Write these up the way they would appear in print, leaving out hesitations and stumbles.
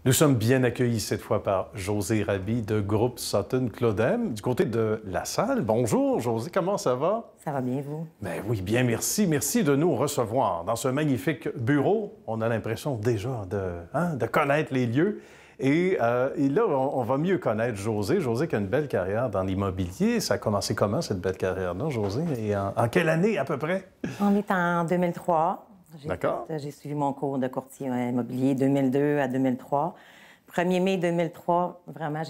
Nous sommes bien accueillis cette fois par Josée Raby de Groupe Sutton Claudem du côté de La Salle. Bonjour Josée, comment ça va? Ça va bien, vous? Ben oui, bien, merci. Merci de nous recevoir dans ce magnifique bureau. On a l'impression déjà de connaître les lieux. Et là, on va mieux connaître Josée. Josée qui a une belle carrière dans l'immobilier. Ça a commencé comment, cette belle carrière-là, Josée? Et en quelle année, à peu près? On est en 2003. D'accord. J'ai suivi mon cours de courtier immobilier 2002 à 2003. 1er mai 2003, vraiment,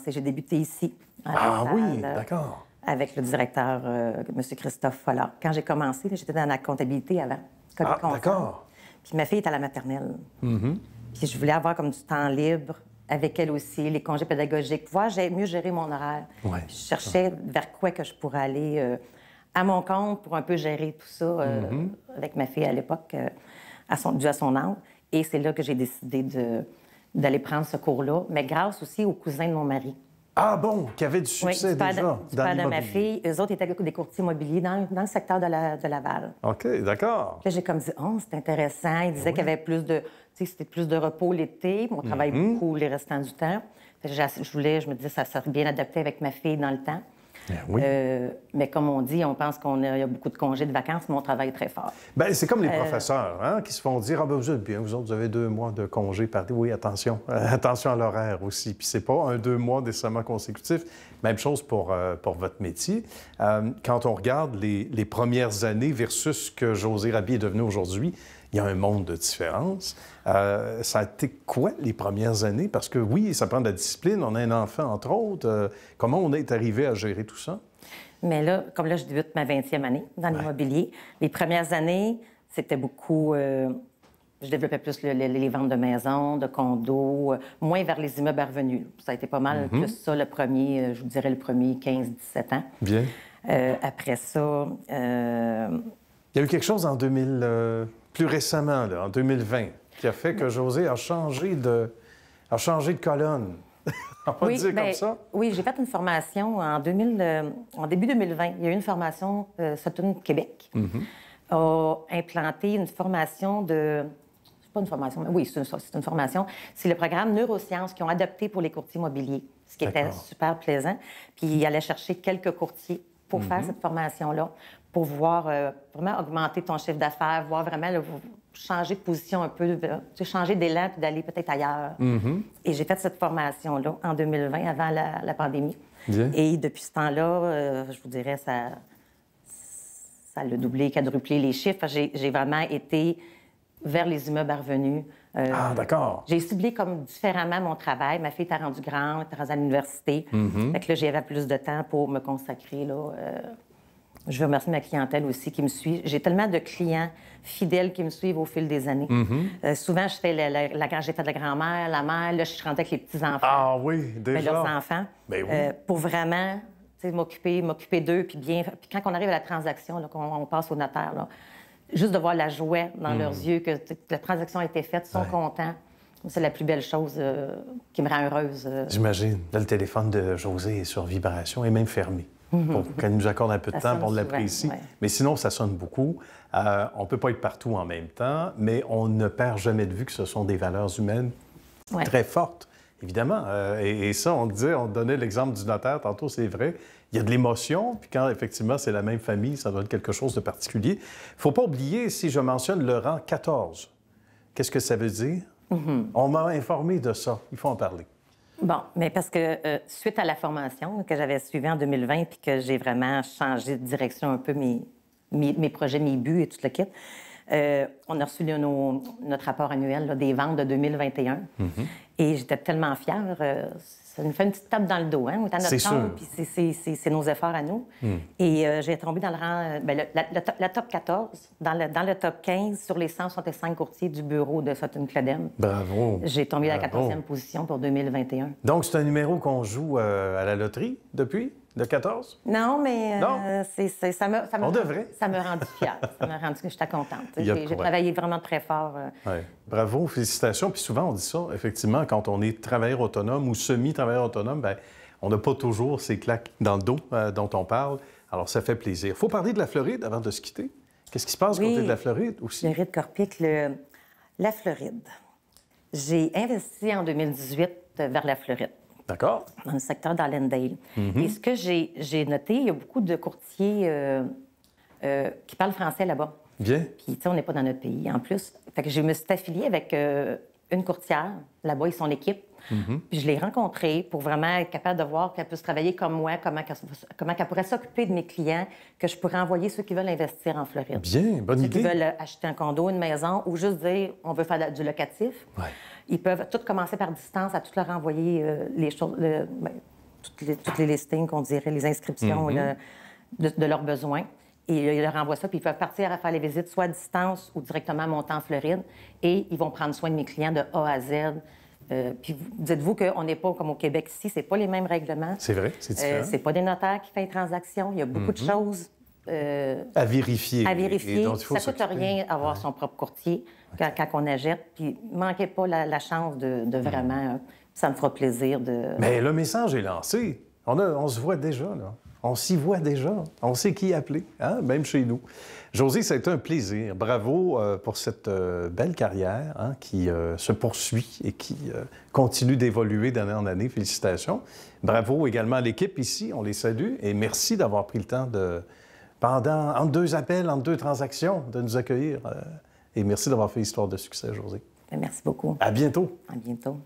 j'ai débuté ici, à La Ah Salle, oui, d'accord. avec le directeur, M. Christophe Follard. Quand j'ai commencé, j'étais dans la comptabilité avant. Ah, d'accord. Puis ma fille est à la maternelle. Puis je voulais avoir comme du temps libre avec elle aussi, les congés pédagogiques, pouvoir mieux gérer mon horaire. Ouais. Puis je cherchais vers quoi que je pourrais aller à mon compte pour un peu gérer tout ça avec ma fille à l'époque, dû à son âge. Et c'est là que j'ai décidé d'aller prendre ce cours-là, mais grâce aussi aux cousins de mon mari. Ah bon, qui avait du succès Du père déjà du dans père de ma l'immobilier. fille. Eux autres étaient des courtiers immobiliers dans le secteur de Laval. OK, d'accord. Là, j'ai comme dit, oh, c'est intéressant. Ils disaient qu'il y avait plus de, tu sais, c'était plus de repos l'été. On travaille beaucoup les restants du temps. Fait que je me disais, ça serait bien adapté avec ma fille dans le temps. Ben oui. Mais comme on dit, on pense qu'il y a beaucoup de congés de vacances, mais on travaille très fort. Bien, c'est comme les professeurs hein, qui se font dire « Ah, ben vous êtes bien, vous autres, vous avez 2 mois de congé par... » Oui, attention. Attention à l'horaire aussi. Puis c'est pas 2 mois nécessairement consécutifs. Même chose pour votre métier. Quand on regarde les premières années versus ce que Josée Raby est devenue aujourd'hui, il y a un monde de différence. Ça a été quoi les premières années? Parce que oui, ça prend de la discipline. On a un enfant, entre autres. Comment on est arrivé à gérer tout ça? Mais là, comme là, je débute ma 20e année dans l'immobilier. Les premières années, c'était beaucoup... je développais plus les ventes de maisons, de condos, moins vers les immeubles à revenus. Ça a été pas mal plus ça le premier, je vous dirais le premier 15-17 ans. Bien. Après ça... Il y a eu quelque chose en 2000, plus récemment, là, en 2020, qui a fait que Josée a changé de colonne. On va dire comme ça. Oui, j'ai fait une formation en début 2020. Il y a eu une formation Sutton Québec. A implanté une formation de... C'est pas une formation, mais oui, c'est une formation. C'est le programme Neurosciences qu'ils ont adopté pour les courtiers immobiliers, ce qui était super plaisant. Puis ils allaient chercher quelques courtiers pour faire cette formation-là, pour voir vraiment augmenter ton chiffre d'affaires, voir vraiment changer de position un peu, changer d'élan puis d'aller peut-être ailleurs. Et j'ai fait cette formation-là en 2020, avant la pandémie. Bien. Et depuis ce temps-là, je vous dirais, ça a doublé, quadruplé les chiffres. J'ai vraiment été vers les immeubles à revenus. Ah, d'accord. J'ai ciblé comme différemment mon travail. Ma fille était rendue grande, était rendue à l'université. Fait que là, j'avais plus de temps pour me consacrer, là. Je veux remercier ma clientèle aussi qui me suit. J'ai tellement de clients fidèles qui me suivent au fil des années. Souvent, j'ai fait de la grand-mère, la mère. Là, je rentre avec les petits-enfants. Ah oui, déjà. Leurs enfants. Ben oui. Pour vraiment m'occuper d'eux. Puis quand on arrive à la transaction, là, qu'on passe au notaire, là, juste de voir la joie dans leurs yeux, que la transaction a été faite, ils sont contents. C'est la plus belle chose qui me rend heureuse. J'imagine. Là, le téléphone de Josée est sur vibration et même fermé. Pour qu'elle nous accorde un peu de temps pour l'apprécier. Ouais. Mais sinon, ça sonne beaucoup. On ne peut pas être partout en même temps, mais on ne perd jamais de vue que ce sont des valeurs humaines très fortes, évidemment. Et ça, on donnait l'exemple du notaire tantôt, c'est vrai. Il y a de l'émotion, puis quand, effectivement, c'est la même famille, ça doit être quelque chose de particulier. Il ne faut pas oublier, si je mentionne le rang 14, qu'est-ce que ça veut dire? On m'a informé de ça. Il faut en parler. Bon, mais parce que suite à la formation que j'avais suivie en 2020 puis que j'ai vraiment changé de direction un peu mes projets, mes buts et tout le kit, on a reçu notre rapport annuel là, des ventes de 2021. Et j'étais tellement fière. Ça nous fait une petite tape dans le dos, hein? On est à notre compte, puis c'est nos efforts à nous. Et j'ai tombé dans le rang, le top 14, dans le top 15 sur les 165 courtiers du bureau de Sutton Claudem. Bravo! J'ai tombé à la 14e position pour 2021. Donc, c'est un numéro qu'on joue à la loterie depuis, le 14? Non, mais On devrait. Ça m'a rendu fière. Ça m'a rendu que j'étais contente. J'ai quoi. travaillé vraiment très fort. Ouais. Bravo, félicitations. Puis souvent, on dit ça, effectivement, quand on est travailleur autonome ou semi-travailleur autonome, bien, on n'a pas toujours ces claques dans le dos dont on parle. Alors, ça fait plaisir. Il faut parler de la Floride avant de se quitter. Qu'est-ce qui se passe du côté de la Floride aussi? Floride Corpic, la Floride. J'ai investi en 2018 vers la Floride, D'accord. dans le secteur d'Allendale. Et ce que j'ai noté, il y a beaucoup de courtiers qui parlent français là-bas. Bien. Puis, tu sais, on n'est pas dans notre pays, en plus. Fait que je me suis affiliée avec une courtière. Là-bas, ils sont l'équipe. Puis je l'ai rencontrée pour vraiment être capable de voir qu'elle puisse travailler comme moi, comment qu'elle pourrait s'occuper de mes clients, que je pourrais envoyer ceux qui veulent investir en Floride. Bien, bonne Ceux idée. qui veulent acheter un condo, une maison, ou juste dire on veut faire du locatif. Ouais. Ils peuvent tout commencer par distance, à tout leur envoyer les choses, toutes les listings, qu'on dirait, les inscriptions de leurs besoins. Et ils leur envoient ça, puis ils peuvent partir à faire les visites, soit à distance ou directement monter en Floride. Et ils vont prendre soin de mes clients de A à Z. Puis dites-vous qu'on n'est pas comme au Québec ici, c'est pas les mêmes règlements. C'est vrai, c'est différent. C'est pas des notaires qui font les transactions. Il y a beaucoup de choses à vérifier. à vérifier. Et dont il faut Ça coûte s'occuper. rien avoir son propre courtier quand on achète. Puis manquez pas la chance de vraiment... ça me fera plaisir de... Mais le message est lancé. On se voit déjà, là. On s'y voit déjà. On sait qui appeler, hein? Même chez nous. Josée, ça a été un plaisir. Bravo pour cette belle carrière hein, qui se poursuit et qui continue d'évoluer d'année en année. Félicitations. Bravo également à l'équipe ici. On les salue. Et merci d'avoir pris le temps entre deux appels, entre deux transactions, de nous accueillir. Et merci d'avoir fait histoire de succès, Josée. Merci beaucoup. À bientôt. À bientôt.